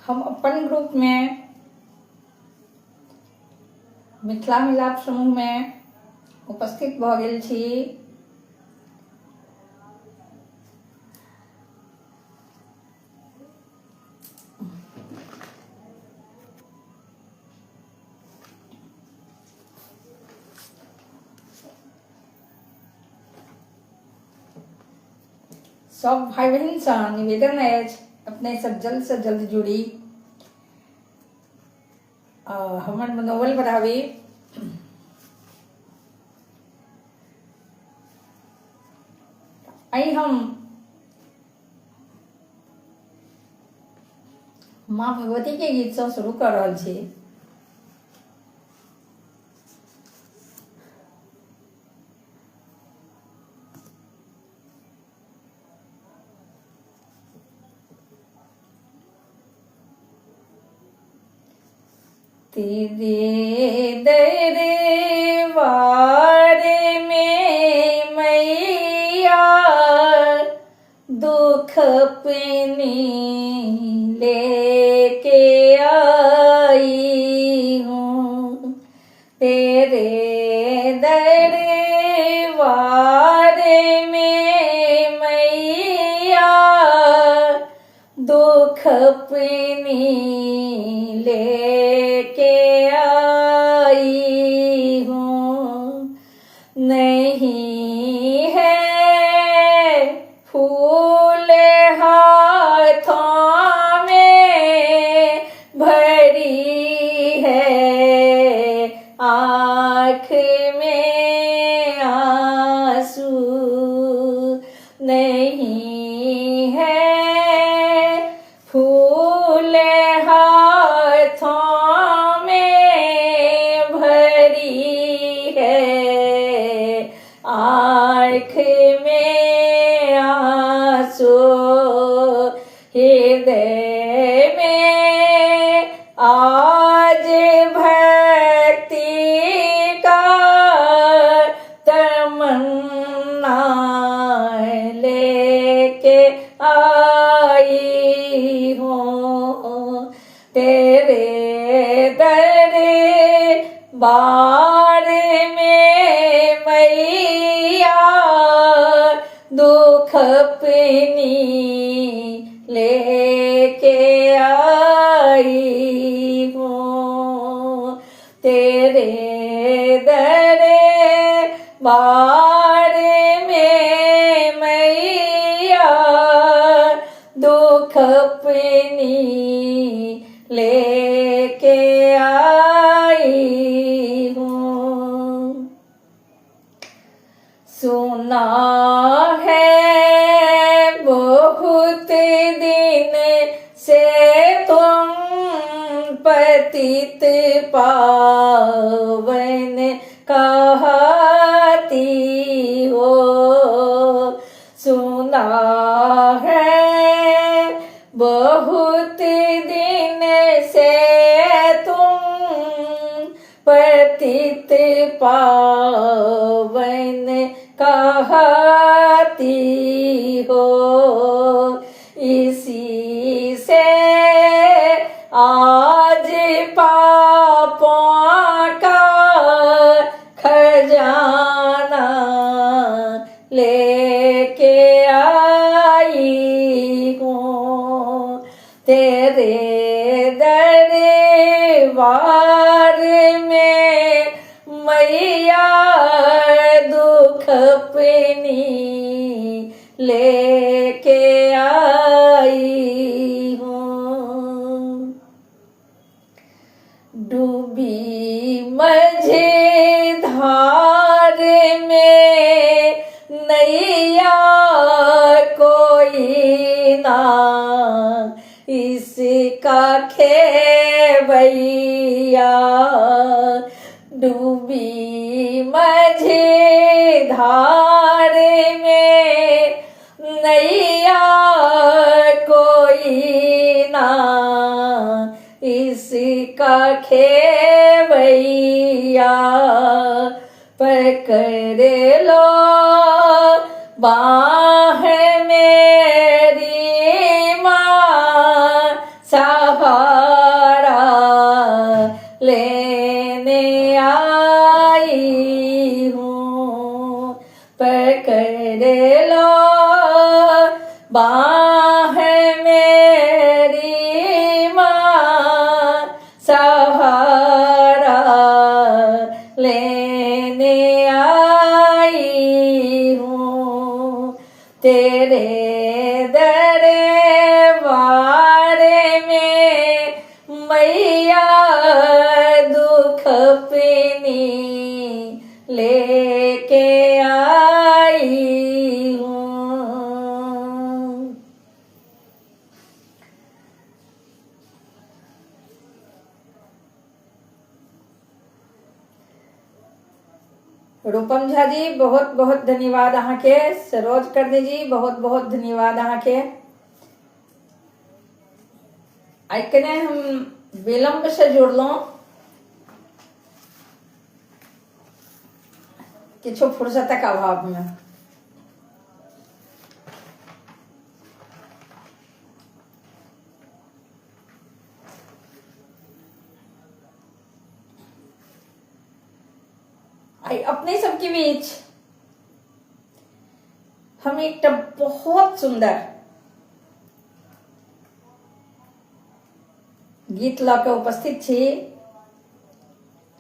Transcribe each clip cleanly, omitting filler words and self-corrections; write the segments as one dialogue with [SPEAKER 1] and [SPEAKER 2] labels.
[SPEAKER 1] हम अपन ग्रुप में मिथिला मिलाप समूह में उपस्थित भ गेल छी। सब भाई बहन से निवेदन अछि अपने सब जल्द से जल्द जुड़ी, हमर मनोबल बढ़ावी। आई हम माँ भगवती के गीत से शुरू कर रहल छी। तेरे दरबार में मैया दुख अपनी लेके आई हूँ। तेरे दरबार में मैया दुख अपनी लेके आई हूँ। नहीं है फूल हाथों में, भरी है आँख में आंसू। नहीं है फूल हाथों में, भरी है आँख में आंसू। हृदय में आज भक्ति का तमन्ना लेके आई हूँ। तेरे दरबार में मैया दुख अपनी लेके आई हूँ। तेरे दरबार में मैया दुख अपनी लेके आई हूँ। सुना है बहुत दिन से तुम पतित पावन कहती हो। सुना है बहुत दिन से तुम पतित पावन कहती हो। इसी से आज पापों का खजाना लेके आई हूँ। तेरे दरबार में मैया दुख अपनी लेके आई हूँ। डूबी मझधार में नैया कोई ना इसका खेवैया। डूबी मझधार में नैया कोई ना इसका खेवैया। पकड़ लो बाह मेरी माँ, सहारा पकड़ लो बाह मेरी माँ, सहारा लेने आई हूँ तेरे दरबार में मैया, दुख अपनी लेके आई हूँ। रूपम झा जी बहुत बहुत धन्यवाद अहाँ के। सरोज कर्णी जी बहुत बहुत धन्यवाद अहाँ के। आइकने हम विलंब से जुड़लों, किछो फुर्सतक अभाव में। आई अपने सबके बीच हम एक बहुत सुंदर गीत लऽ के उपस्थित छी,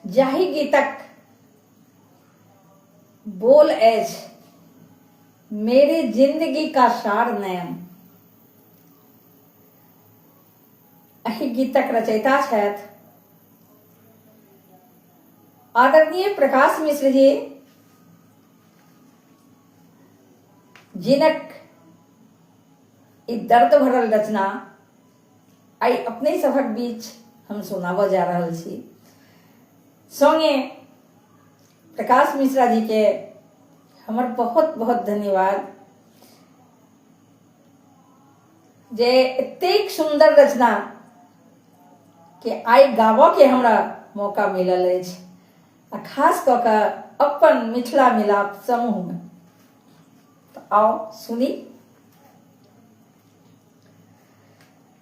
[SPEAKER 1] जाहि गीतक बोल अछि मेरी जिंदगी का सार नयन। एहि गीतक रचयिता छथि आदरणीय प्रकाश मिश्र जी, जिनक ई दर्द भरल रचना आई अपने सभक बीच हम सुनाबऽ जा रहल छी। संगे प्रकाश मिश्रा जी के हमर बहुत बहुत धन्यवाद जे एतेक सुंदर रचना के आई गाबऽ के हमरा मौका मिलल अछि, आ खास कऽ कऽ अपन मिथिला मिलाप समूह में। तो आओ सुनी।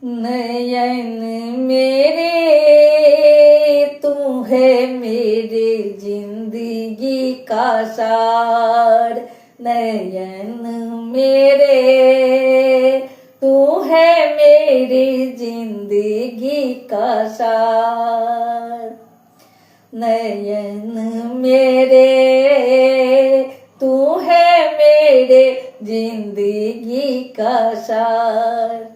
[SPEAKER 1] नयन मेरे तू है मेरे जिंदगी का सार, नयन मेरे तू है मेरी जिंदगी का सार, नयन मेरे तू है मेरे जिंदगी का सार।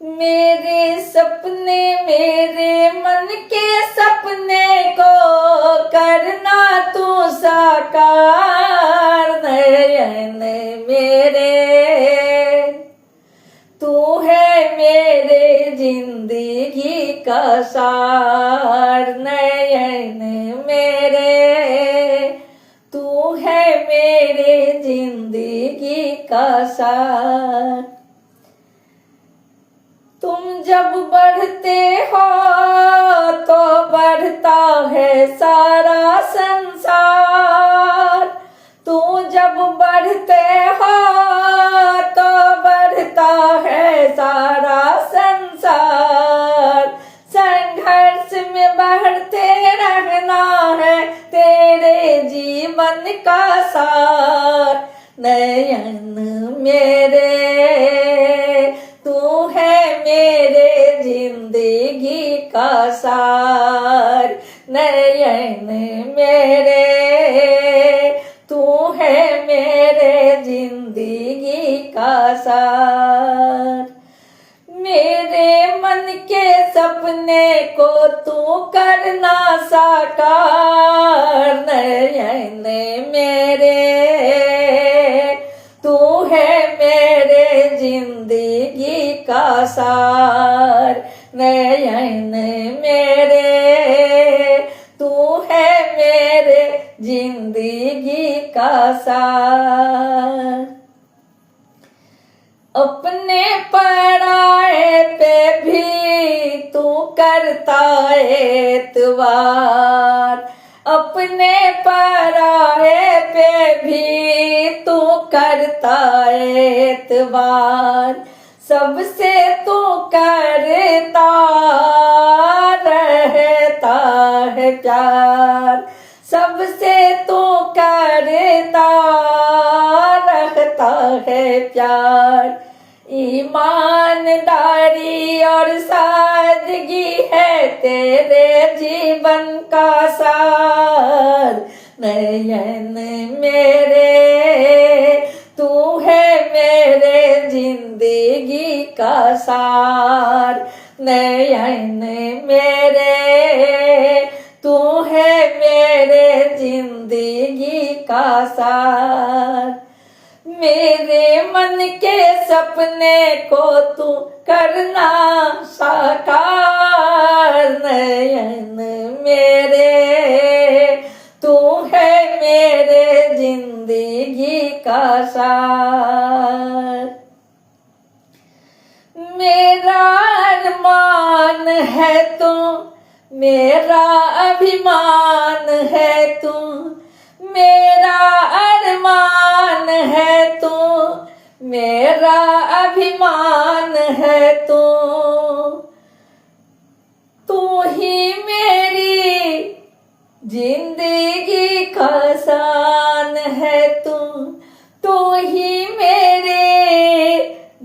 [SPEAKER 1] मेरे सपने मेरे मन के सपने को करना तू साकार, नयन मेरे तू है मेरे जिंदगी का सार, नयन मेरे तू है मेरे जिंदगी का सार। तुम जब बढ़ते हो तो बढ़ता है सारा संसार, तू जब बढ़ते हो तो बढ़ता है सारा संसार। संघर्ष में बढ़ते रहना है तेरे जीवन का सार, नयन मेरे तू है मेरे जिंदगी का सार, नयन मेरे तू है मेरे जिंदगी का सार। मेरे मन के सपने को तू करना साकार, नयन मेरे तू है मेरे जिंदगी का सार, नयन मेरे तू है मेरे जिंदगी का सार। अपने पराए पे भी तू करता एतबार, अपने पराए पे भी तू करता एतबार। सबसे तू करता रहता है प्यार, सबसे तो करता रखता है प्यार, ईमानदारी और सादगी है तेरे जीवन का सार। नयन मेरे तू है मेरे जिंदगी का सार, नयन मेरे तू है मेरे जिंदगी का सार। मेरे मन के सपने को तू करना साकार, नयन मेरे तू है मेरे जिंदगी का सार। मेरा अरमान है तू, मेरा अभिमान है तू, मेरा अरमान है तू, मेरा अभिमान है तू। तू ही मेरी जिंदगी का शान है तू, तू ही मेरी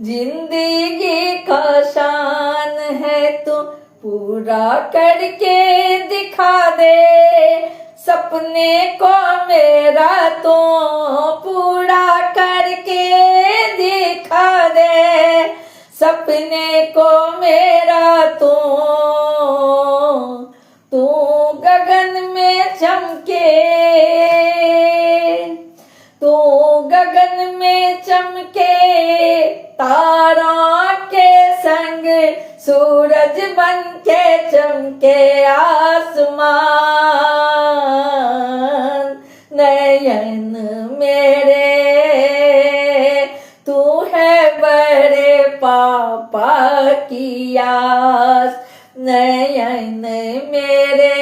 [SPEAKER 1] जिंदगी का शान है तू। पूरा करके दिखा दे सपने को मेरा तो, पूरा करके दिखा दे सपने को मेरा तो। तू गगन में चमके, तू गगन में चमके तारों के संग, सूरज बन के चमके आसमान। नयन मेरे तू है बड़े पापा की आस, नयन मेरे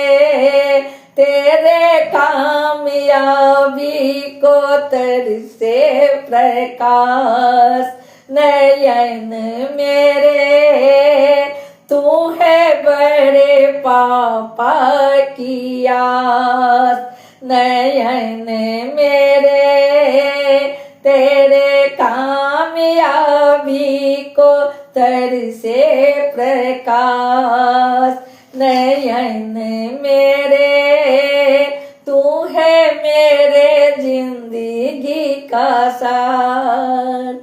[SPEAKER 1] तेरे कामयाबी को तरसे प्रकाश। नयन मेरे तू है बड़े पापा की आस, नयन मेरे तेरे कामयाबी को तरसे प्रकाश। नयन मेरे तू है मेरे जिंदगी का सार।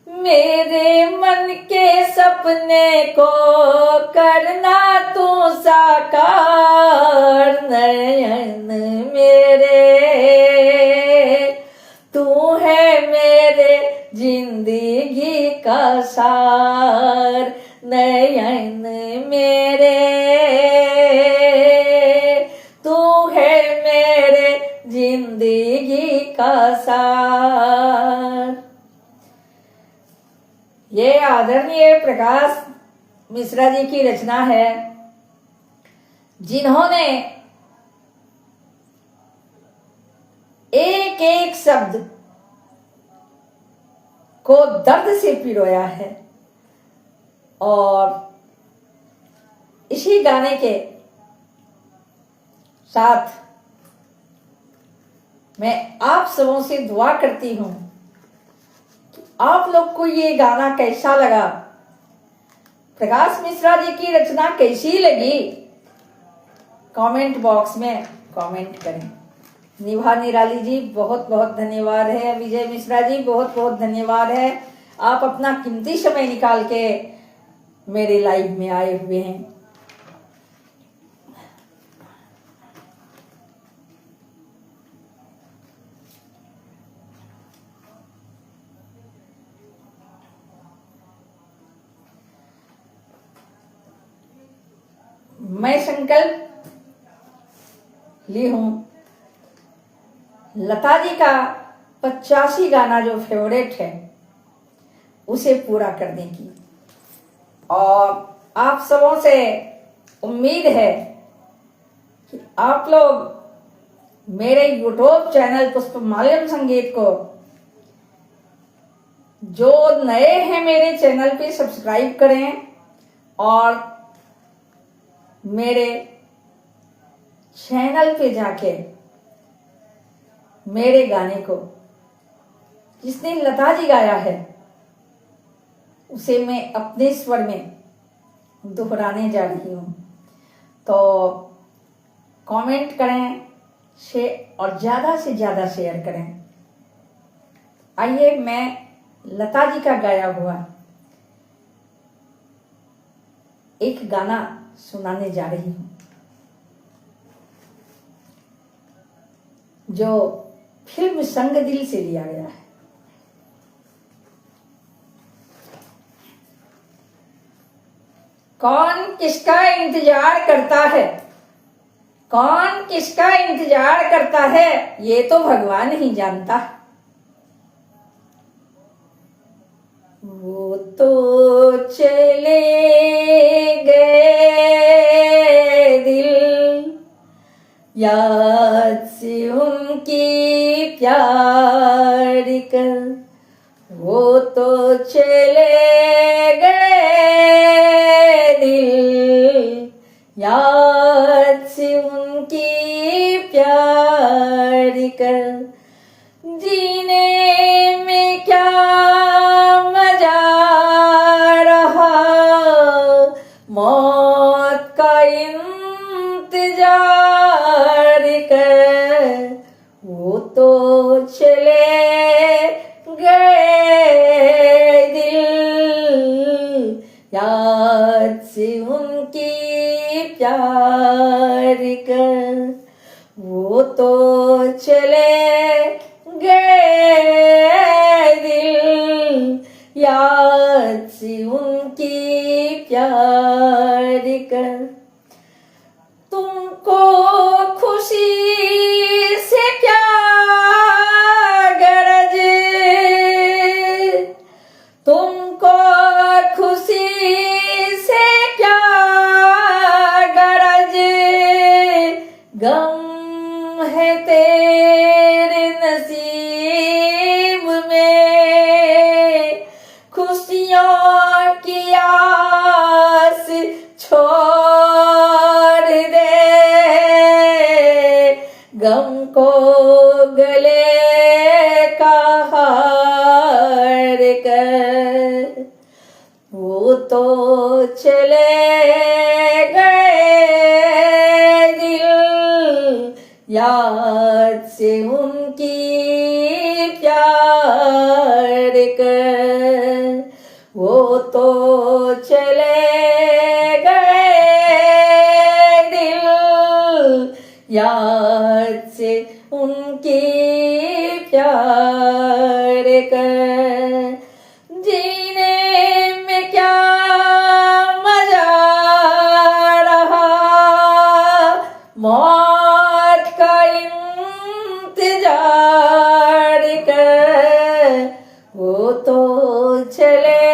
[SPEAKER 1] मेरे मन के सपने को करना तू साकार, नयन मेरे तू है मेरे जिंदगी का सार। नयन मेरे तू है मेरे जिंदगी का सार। ये आदरणीय प्रकाश मिश्रा जी की रचना है, जिन्होंने एक एक शब्द को दर्द से पिरोया है। और इसी गाने के साथ मैं आप सबों से दुआ करती हूं, आप लोग को ये गाना कैसा लगा, प्रकाश मिश्रा जी की रचना कैसी लगी, कमेंट बॉक्स में कमेंट करें। निभा निराली जी बहुत बहुत धन्यवाद है, विजय मिश्रा जी बहुत बहुत धन्यवाद है, आप अपना कीमती समय निकाल के मेरे लाइव में आए हुए हैं। मैं संकल्प ली हूं लता जी का 85 गाना जो फेवरेट है उसे पूरा करने की। और आप सबों से उम्मीद है कि आप लोग मेरे यूट्यूब चैनल पुष्पमाल्यम संगीत को, जो नए हैं मेरे चैनल पे सब्सक्राइब करें और मेरे चैनल पे जाके मेरे गाने को जिसने लता जी गाया है उसे मैं अपने स्वर में दोहराने जा रही हूँ। तो कमेंट करें और ज़्यादा से ज़्यादा शेयर करें। आइए मैं लता जी का गाया हुआ एक गाना सुनाने जा रही हूँ जो फिल्म संग दिल से लिया गया है। कौन किसका इंतजार करता है, कौन किसका इंतजार करता है, ये तो भगवान ही जानता। वो तो चले गए दिल, याद से उनकी प्यार कर। वो तो चले गए दिल, याद से उनकी प्यार कर। जीने में क्या मजा रहा, मौत का इंतजार कर। वो तो चले गए दिल, याद से उनकी प्यार कर। वो तो चले गए दिल, याद से उनकी प्यार कर। तुमको खुशी से क्या गरज, तुमको खुशी से क्या गरज। गम है तेरे नसीब में, खुशियों की आस छोड़ दे। गम को गले का हार कर। वो तो चले गए दिल, याद से उनकी प्यार कर। वो तो चले गए दिल, याद से उनकी प्यार कर। जीने में क्या मजा रहा, मौत का इंतजार कर। वो तो चले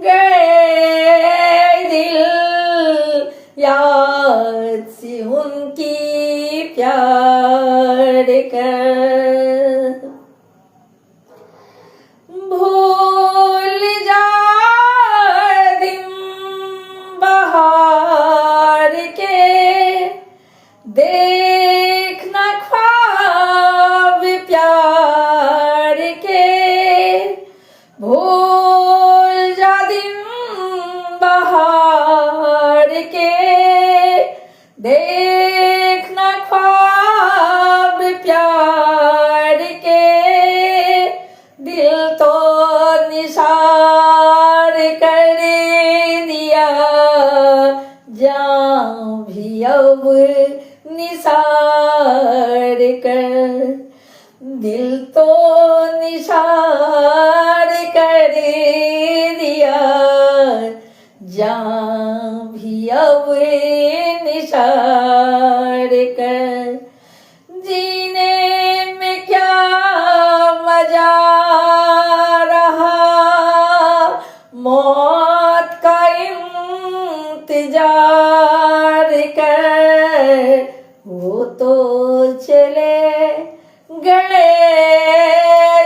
[SPEAKER 1] गए दिल, याद से उनकी प्यार कर। भूल जा दिन बहार के, देखना ख्वाब प्यार के। भूल जा दिन बहार के, देखना ख्वाब प्यार के। दिल तो निसार कर दिया, जाऊं भी अब निसार कर। दिल तो निसार कर दिया, जाऊं भी अब निसार कर। जीने में क्या मजा रहा, मौत का इंतजार कर। वो तो चले गए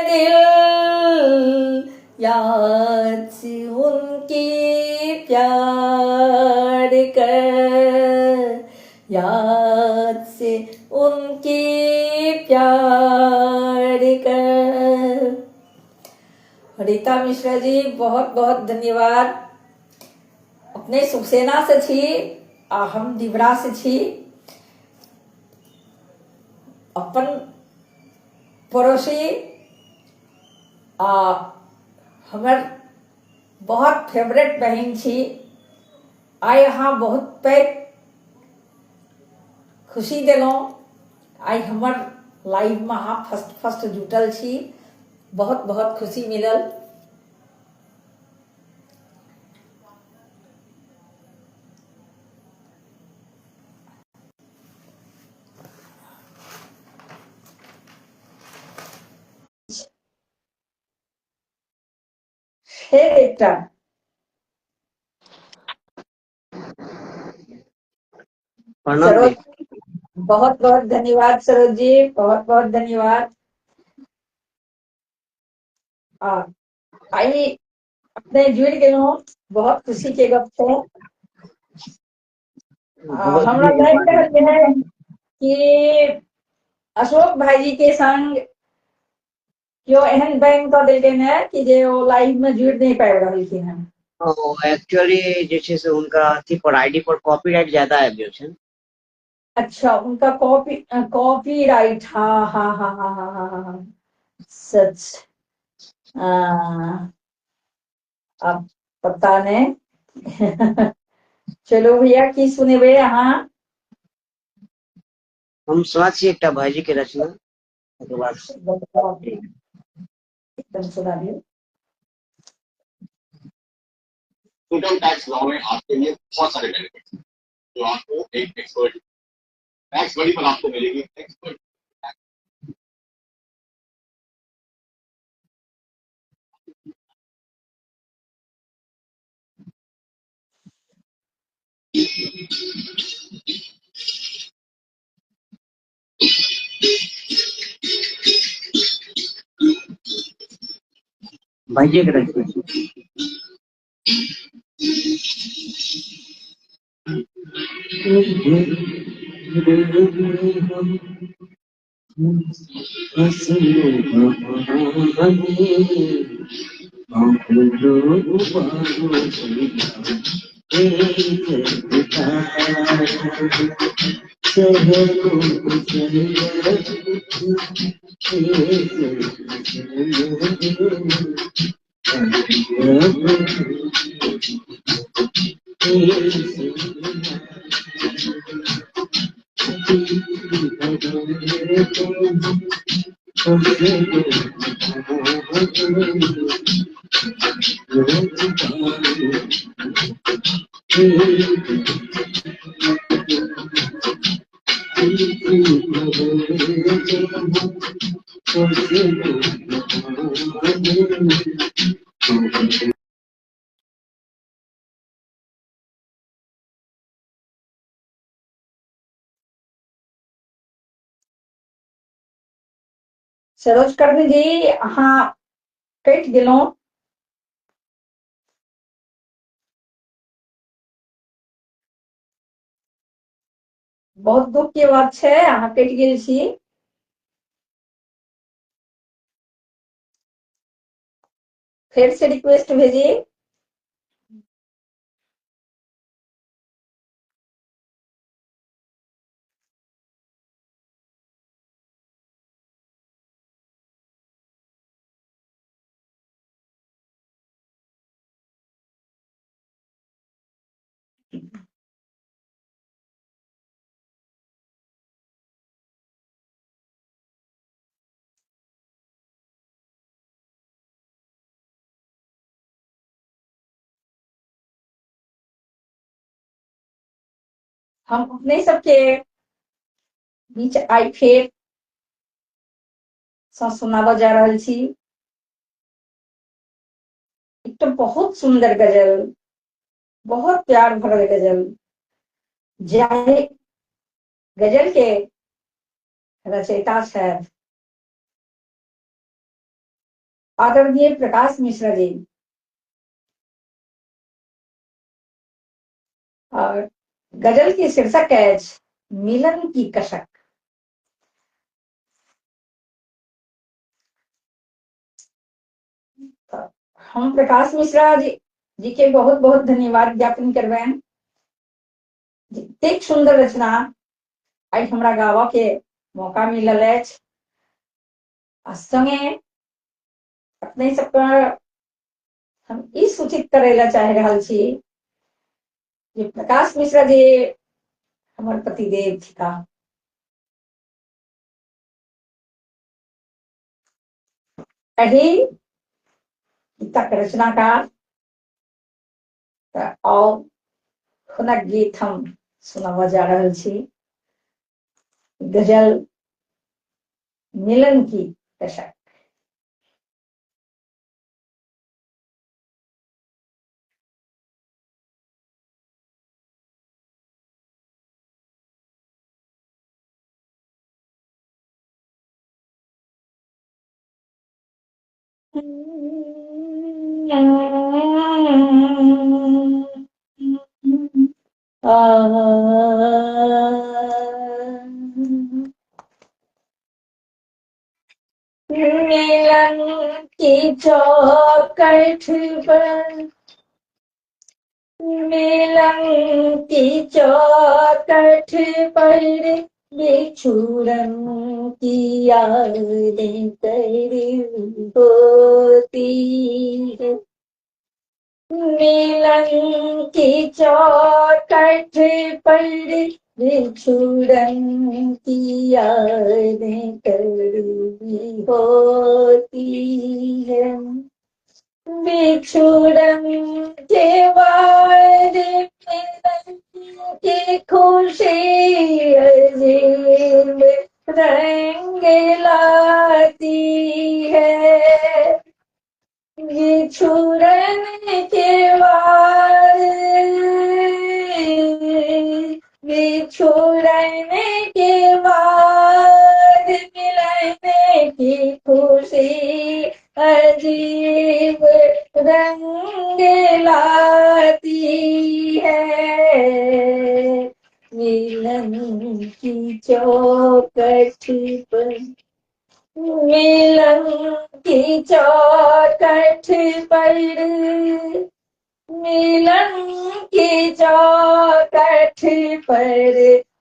[SPEAKER 1] दिल, रीता मिश्रा जी बहुत बहुत धन्यवाद। अपने सुखसेना से छी आ हम दिवरा से छी। अपन पड़ोसी आ हमर बहुत फेवरेट बहन छी। आइ अहाँ बहुत पैघ खुशी देलहुँ। आइ हमर लाइफमे अहाँ फर्स्ट जुटल छी। बहुत बहुत खुशी मिलल। फेर एकटा सरोज, बहुत बहुत धन्यवाद सरोज जी, बहुत बहुत धन्यवाद। आई अपने जुड़ गेलहुँ, बहुत खुशी के गप छै। हमरा लागि रहल है कि अशोक भाईजी के संग क्यों एहन बैंक कऽ देलखिन है कि जे ओ लाइव में जुड़ नहीं पाबि रहलखिन हन।
[SPEAKER 2] एक्चुअली जे छै से हुनका अथी पर आईडी पर कॉपीराइट ज्यादा आबि गेल छै।
[SPEAKER 1] अच्छा, उनका कॉपीराइट। हाँ हाँ हाँ हाँ हाँ हाँ हाँ हाँ, सच। अब पता नहीं। चलो भैया, की सुनेबे अहाँ?
[SPEAKER 2] हम सुना छी एकटा भाईजी के रचना, ओकर बाद
[SPEAKER 1] एकदम सुना दियो।
[SPEAKER 3] इनकम टैक्स लॉ में आपके लिए बहुत सारे बेनिफिट्स हैं जो आपको एक एक्सपर्ट टैक्स बड़ी पर आपको मिलेगी एक्सपर्ट।
[SPEAKER 2] भाईजी के रचना
[SPEAKER 1] सरोज कर्मी जी, अहाँ कटि गेलहुँ। बहुत दुख के बात छै, अहाँ कटि गेल छी। फिर से रिक्वेस्ट भेजी। हम अपने सबके बीच आई फेर सुनाबऽ जा रहल छी एक बहुत सुंदर गजल, बहुत प्यार भरल गजल। जाहि गजल के रचयिता छथि आदरणीय प्रकाश मिश्रा जी। और गजल की शीर्षक है मिलन की कशक। हम प्रकाश मिश्रा जी के बहुत बहुत धन्यवाद ज्ञापन करबें। एतेक सुंदर रचना आई हमरा गावा के मौका मिलल अछि। आ संगे अपने सबके हम ई सूचित करे ला चाह रहल छी जे प्रकाश मिश्रा जी हमर पतिदेव थिका। एही गीतक रचनाकार और हुनक गीत हम सुनावा जा रहल छी। गजल मिलन की दशक। मिलन की चौखट पर, मिलन की चौखट पर बिछुड़न की यादें तेरी होती है। मिलन की चौखट पर बिछुड़न की यादें तेरी होती है। बिछुड़न के बाद मिलन की खुशी अजीब रंग लाती है। बिछुड़न के बाद, बिछुड़न के बाद मिलने की खुशी अजीब रंग लाती है। मिलन की चौखट पर, मिलन की चौखट पर, मिलन की चौखट पर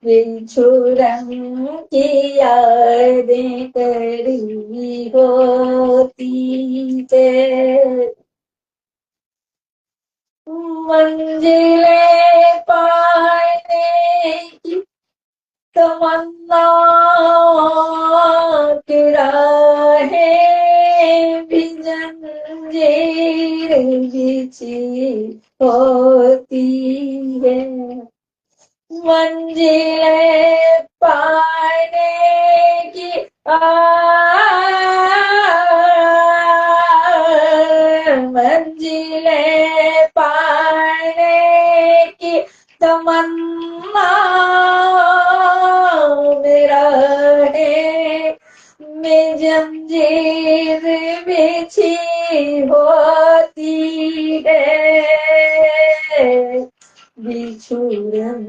[SPEAKER 1] बिछुड़न की यादें तेरी होती है। मंजिलें पाने की तमन्ना की राहें भी जंजीर बिछी होती है। मंजिलें पाने की मंजिलें पाने की तमन्ना मेरा है, में जंजीर बिछी होती है। बिछुड़न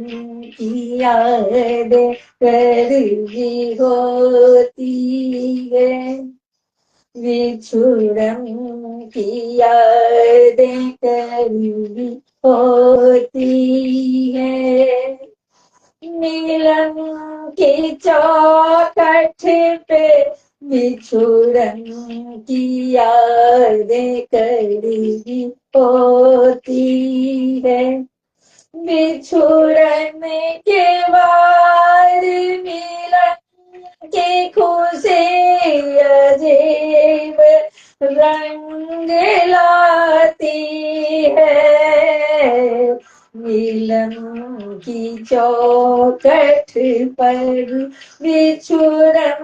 [SPEAKER 1] की यादें करीबी होती है। बिछुड़न की यादें करीबी होती है। मिलन की चौखट पे बिछुड़न की यादें करीबी होती है। बिछुड़न के बाद मिलन की खुशी अजीब रंग लाती है। मिलन की चौखट पर बिछुड़न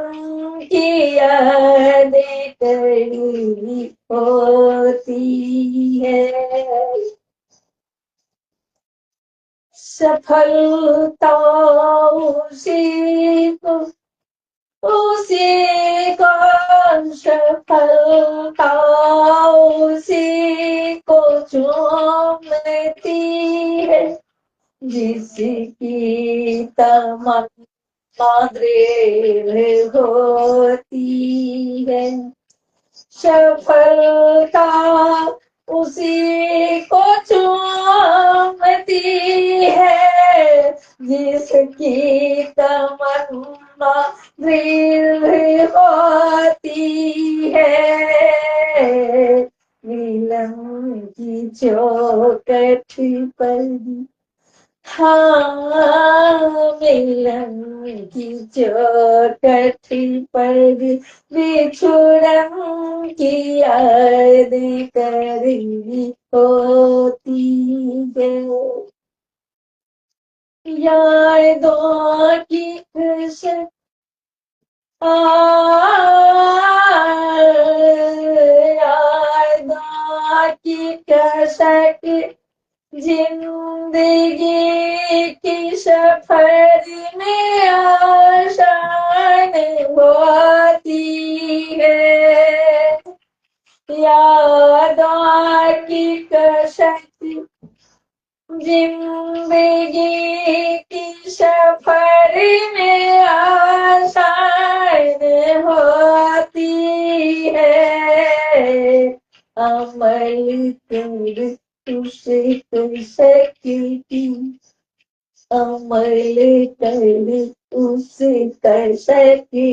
[SPEAKER 1] की यादें करीबी होती है। सफलता उसी को, उसी को सफलता उसी को चूमती है जिसकी तमन्ना दृढ़ होती है। सफलता उसी को चूमती है जिसकी तमन्ना दृढ़ होती है। मिलन की चौखट पर हाँ, मिलन की चौखट पर बिछुड़न की याद करी होती है। यादों की कसक यादों की कसक जिंदगी की सफर में आसान होती है। यादों की कसक जिंदगी की सफर में आसान होती है। अमल कर उसे कर सकती, अमल कर उसे कर सकती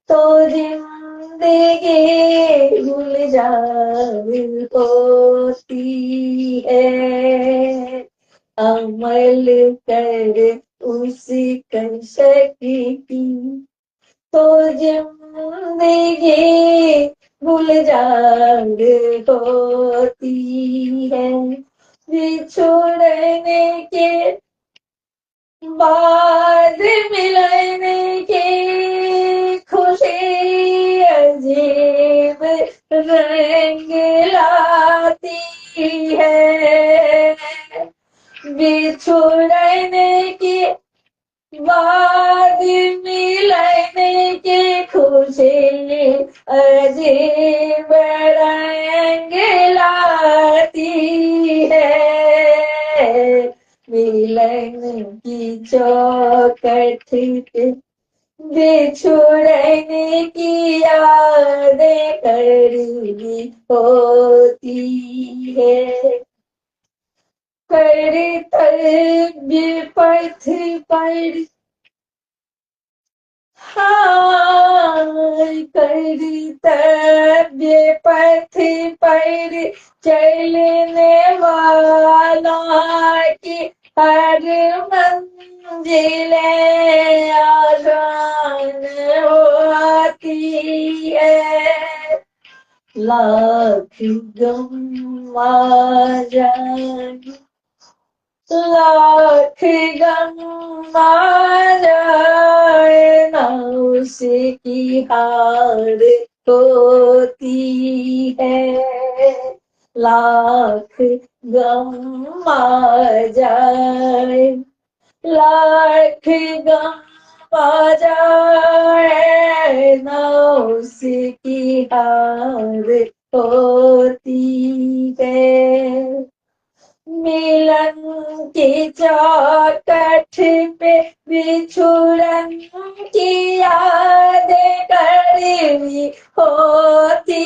[SPEAKER 1] तो जिंदगी गुलजार होती है। अमल कर उसे कर सकती तो जिंदगी गुलजार होती है। बिछोड़ने के बाद मिलने की खुशी अजीब रंग लाती है। बिछोड़ने की बाद मिलने की खुशी अजीब रंग लाती है। मिलन की चौखट पे बिछुड़ने की यादें करीबी होती है। कर्तव्य पथ पर कर्तव्य पथ पर चलने वालों की हर मंजिल आसान होती है। लाख गम आ जाए, लाख गम आ जाए ना उसकी हार होती है। लाख गम आ जाए, लाख गम आ जाए ना उसकी हार होती है। मिलन की चौखट पे बिछुड़न की यादें करीबी होती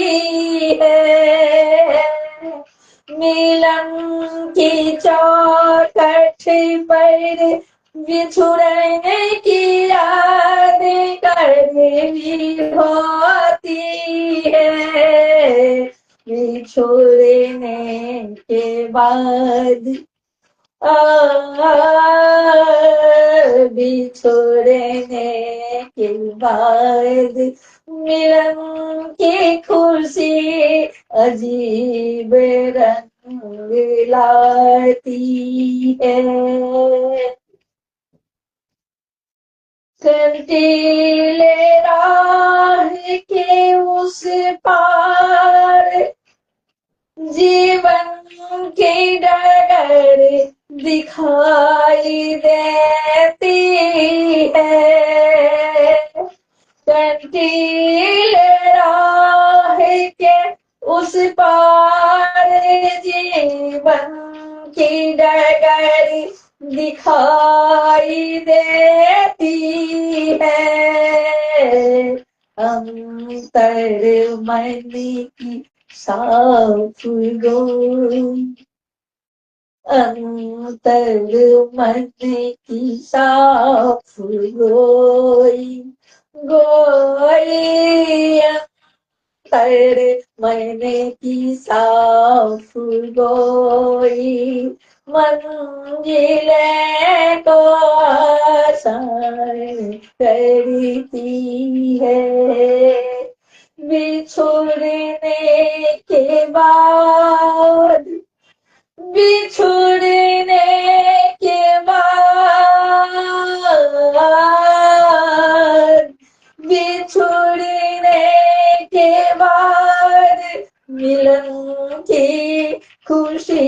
[SPEAKER 1] है। मिलन की चौखट पर बिछुड़ने की यादें करीबी होती है। बिछुड़ने के बाद बिछुड़ने के बाद मिलन की खुशी अजीब रंग लाती है। कंटीले राह के उस पार जीवन की डगर दिखाई देती है। कंटीले राह के उस पार जीवन की डगर दिखाई देती है। अंतर मन की साफ गोई, अंतर मन की साफ गोई, गोई अंतर मन की साफ गोई, मंजिले को आसान करती है, बिछुड़ने के बाद, बिछुड़ने के बाद, बिछुड़ने के बाद मिलन की खुशी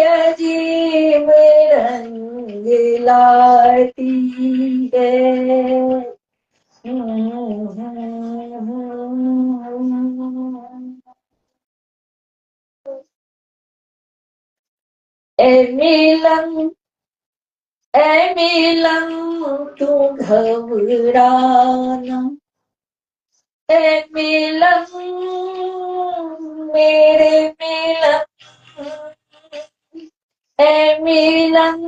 [SPEAKER 1] अजीब रंग लाती है। ए मिलन, ए मिलन तू घबराना, ए मिलन मेरे मिलन, ए मिलन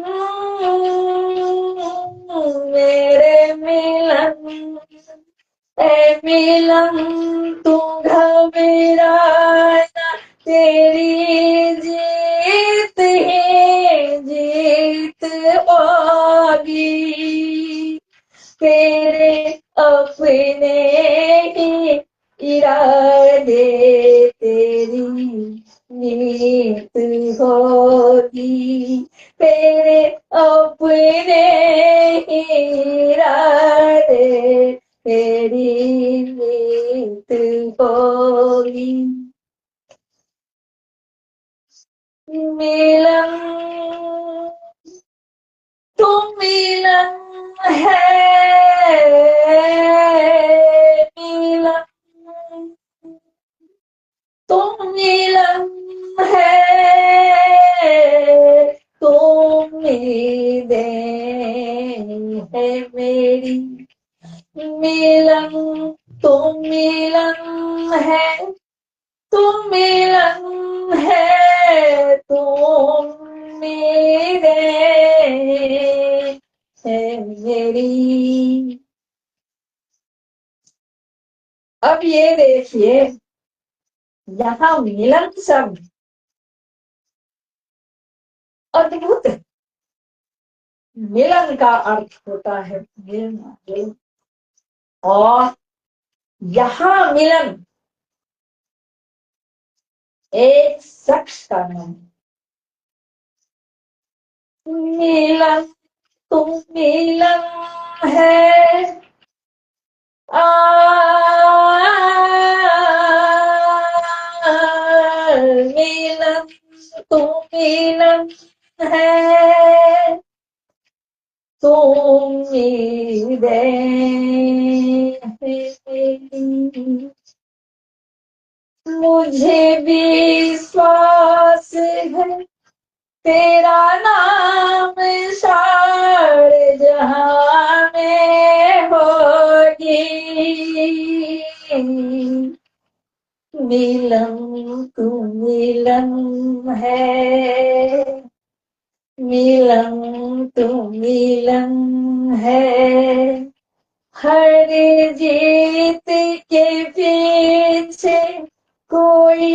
[SPEAKER 1] मेरे मिलन, ए मिलन तू घबराना, तेरी जीत ही जीत होगी, तेरे अपने ही इरादे तेरी नीत होगी, तेरे अपने ही इरादे तेरी नीत होगी। मिलन तुम मिलन है, मिलन तुम मिलन है, तुम उम्मीदें है मेरी, मिलन तुम मिलन है, तुम मिलन है, तुम उम्मीदें है मेरी। अब ये देखिए, यहाँ मिलन शब्द अद्भुत है। मिलन का अर्थ होता है मिलना, और यहाँ मिलन एक शख्स का नाम, मिलन तुम मिलन है, मिलन तुम मिलन है, तुम मुझे विश्वास है तेरा नाम सारे जहां में होगी, मिलन तू मिलन है, मिलन तू मिलन है, हर जीत के पीछे कोई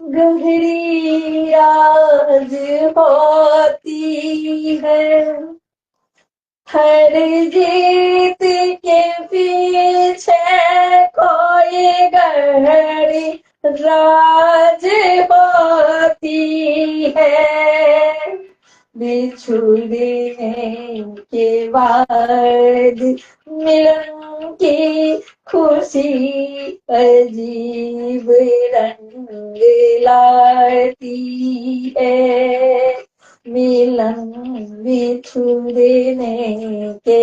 [SPEAKER 1] गहरी राज होती है, हर जीत के पीछे कोई गहरी राज होती है, बिछुड़ने के बाद मिलन की खुशी अजीब रंग लाती है, मिलन बिछुड़ने के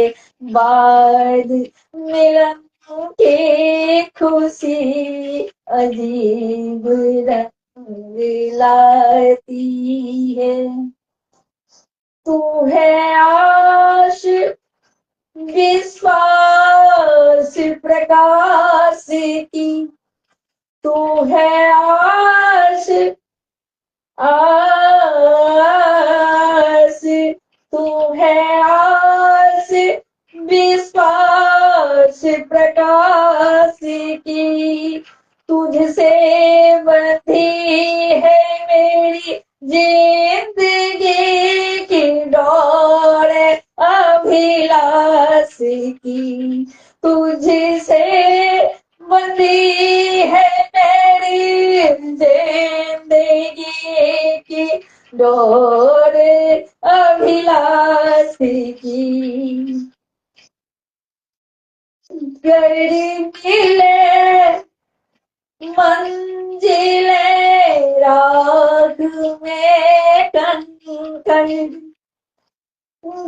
[SPEAKER 1] बाद मिलन की खुशी अजीब रंग लाती है, तू है आश विश्वास प्रकाश की, तू है आस आस, तू है आस विश्वास प्रकाश की, तुझसे बंधी है मेरी जिंदगी की डोर अभिलाष की, तुझसे बंधी है मेरी जिंदगी की डोर अभिलाष की, गड़ी मिले मंजिले राह में कंकड़,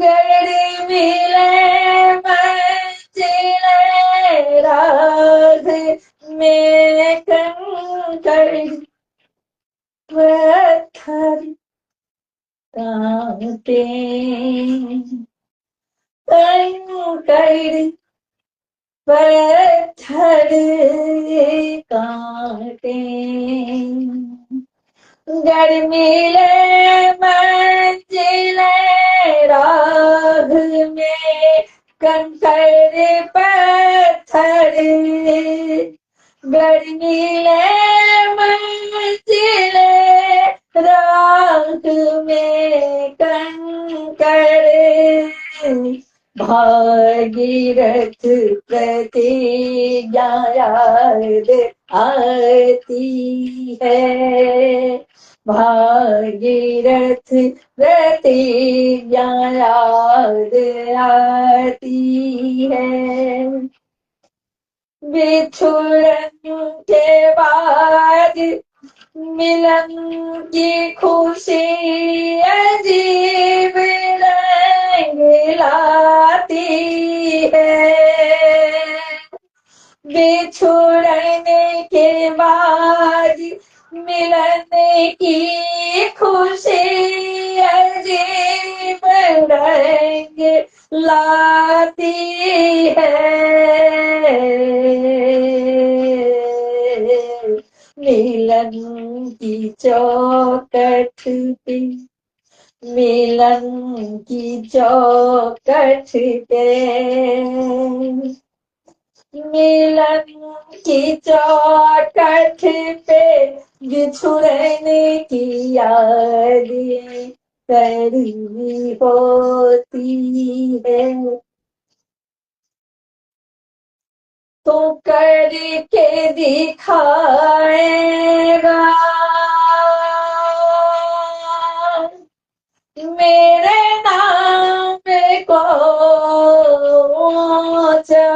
[SPEAKER 1] गड़ी मिले मंजिले राह में कंकड़, पत्थर कांटे कंकड़, पत्थर कांटे, गर्मीले मंजिले राह में कंकड़ पत्थर, गर्मीले मंजिले राह में कंकड़, भागीरथ प्रतिज्ञा याद आती है, भागीरथ प्रतिज्ञा याद आती है, बिछुड़न के बाद मिलन की खुशी अजीब रंग लाती है, बिछुड़ने के बाद मिलन की खुशी अजीब रंग लाती है, मिलन की चौखट पे, मिलन की चौखट पे, मिलन की चौखट पे बिछुड़ने की याद कड़वी होती है, तो करके दिखाएगा मेरे नाम को ऊंचा,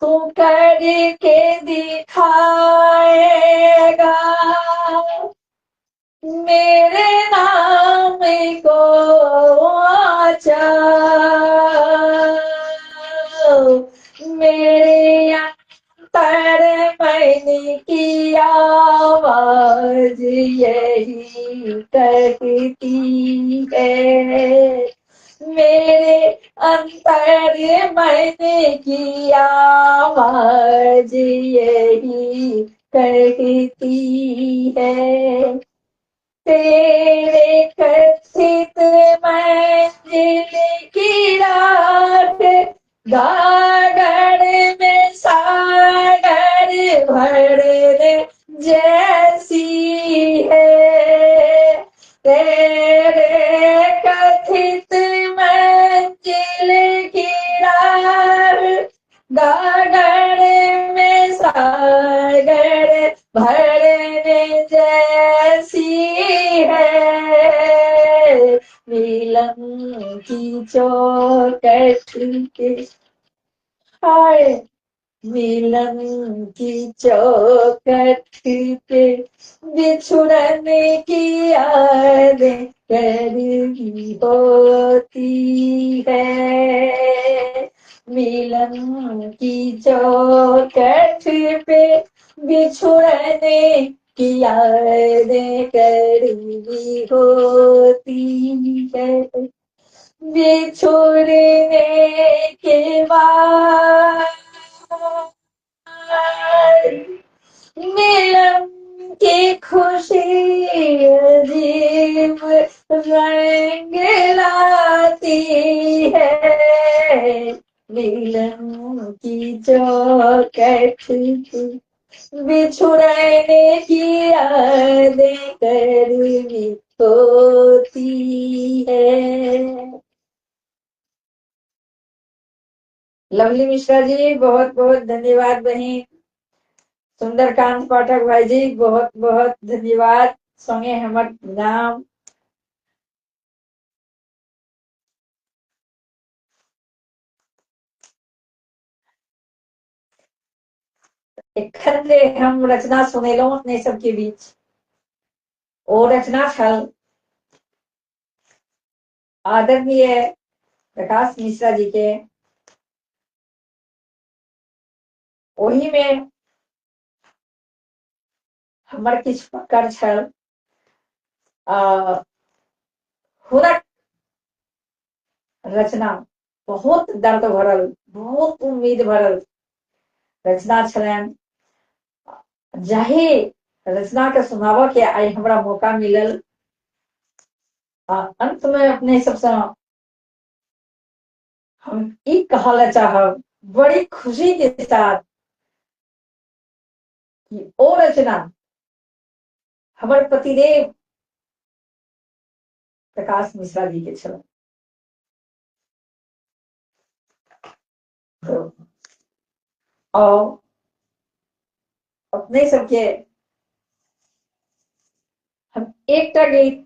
[SPEAKER 1] तू करके दिखाएगा मेरे नाम को ऊंचा, मेरे अंतर मैंने की आवाज यही कहती है, मेरे अंतर मैंने की आवाज यही कहती है, तेरे कथित मंजिल की रात गागर में सागर भरने जैसी है, तेरे कथित मंजिल की रात गागर में सागर भरने जैसी है, मिलन की चौखट पे, हाय मिलन की चौखट पे बिछुड़ने की यादें कड़वी होती है, मिलन की चौखट पे बिछुड़ने की यादें कड़वी होती है, बिछुड़ने के बाद मिलन की खुशी अजीब रंग लाती है, मिलन की चौखट बिछुड़ने की यादें करीबी होती है। लवली मिश्रा जी बहुत बहुत धन्यवाद बहन। सुंदरकांत पाठक भाई जी बहुत बहुत धन्यवाद। संगे हमर नाम एखन जे हम रचना सुनेलहुँ अपने सबके बीच, ओ रचना छल आदरणीय प्रकाश मिश्रा जी के। ओही में हमर किछु पकड़ छल। हुनक रचना बहुत दर्द भरल, बहुत उम्मीद भरल रचना छलनि, जाहि रचना के सुनाबऽ के आइ हमरा मौका मिलल। अंत में अपने सबसे हम ई कहला चाहब बड़ी खुशी के साथ कि ओ रचना हमर पतिदेव प्रकाश मिश्रा जी के छल। और अपने सबके हम एकटा गीत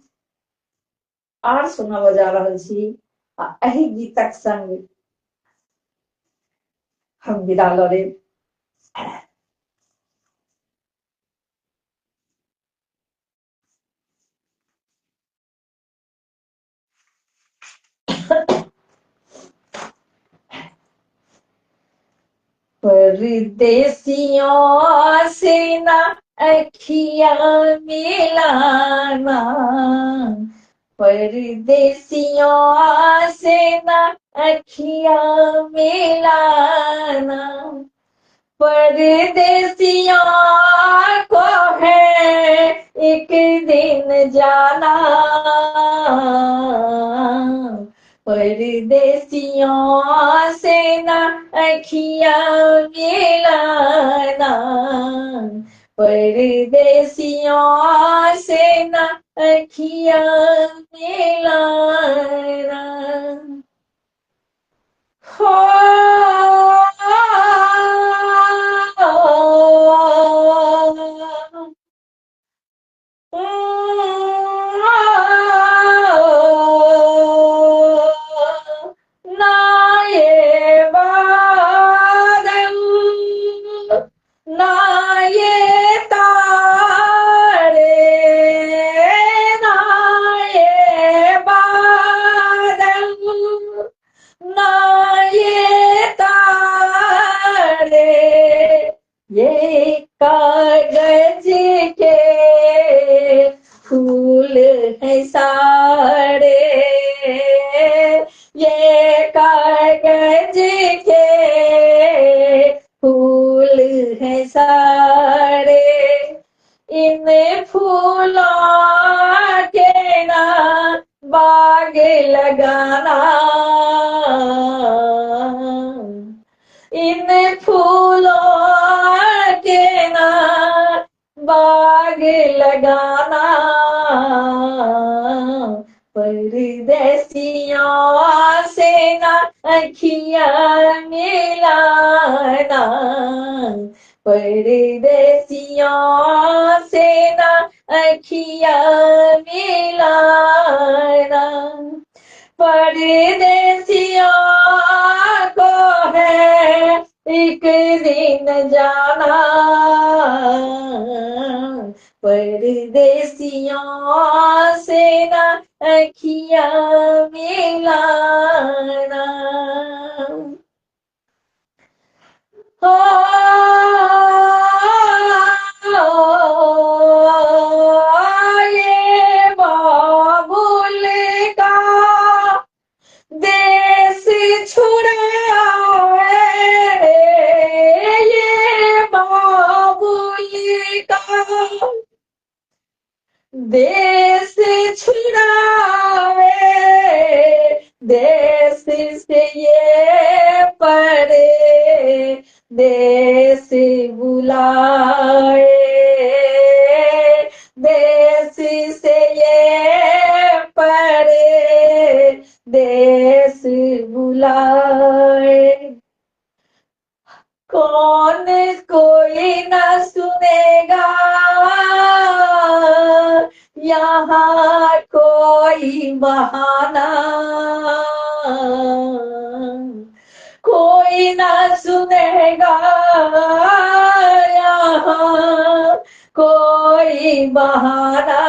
[SPEAKER 1] आर सुनाबऽ जा रहल छी, आ एही गीतक संग हम विदा लऽ लेब। परदेसियों से ना अखियां मिलाना, परदेसियों से ना अखियां मिलाना, परदेसियों को है एक दिन जाना, परदेसियों से ना अखियां मिलाना, परदेसियों से ना अखियां मिलाना। हो ना ये बादल, ना ये तारे, ना ये बादल, ना ये तारे, ये कागज के फूल है सारे, ये कागज के फूल है सारे, इन फूलों के ना बाग लगाना, इन फूलों के ना बाग लगाना, परदेसियों से ना अखियां मिलाना, परदेसियों से ना अखियां मिलाना, परदेसियों को है एक दिन जाना, परदेसियों से ना अखियां मिलाना। ये बाबुल का देश छुड़ाए, ये देश छुड़ावे, देश से ये परे, देश बुलाए, देश से ये परे, देश बुलाए। कौन कोई न सुनेगा, यहाँ कोई बहाना, कोई न सुनेगा, यहाँ कोई बहाना।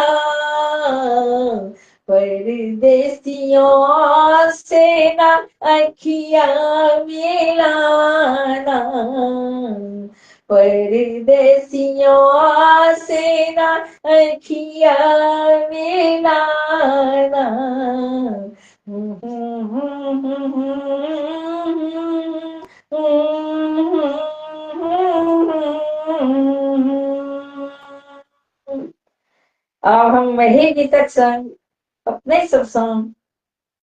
[SPEAKER 1] परदेसियों से न अखियां मिलाना, परदेसियों से न अखियां मिलाना। अब हम वही गीतक संग अपने सब संग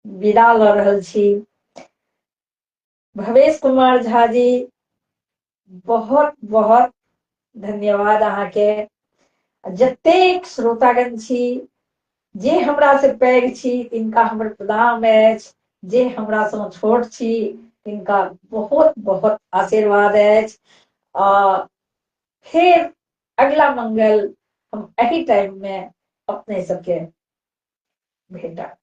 [SPEAKER 1] विदा ल रहल छी। भवेश कुमार झा जी, बहुत बहुत धन्यवाद अहाँके। जतेक श्रोतागण छी, जे हमरा से पैघ छी तिनका हमर प्रणाम अछि, जे हमरा सँ छोट छी तिनका बहुत बहुत आशीर्वाद अछि। फिर अगला मंगल हम एही टाइम में अपने सबके भेटब।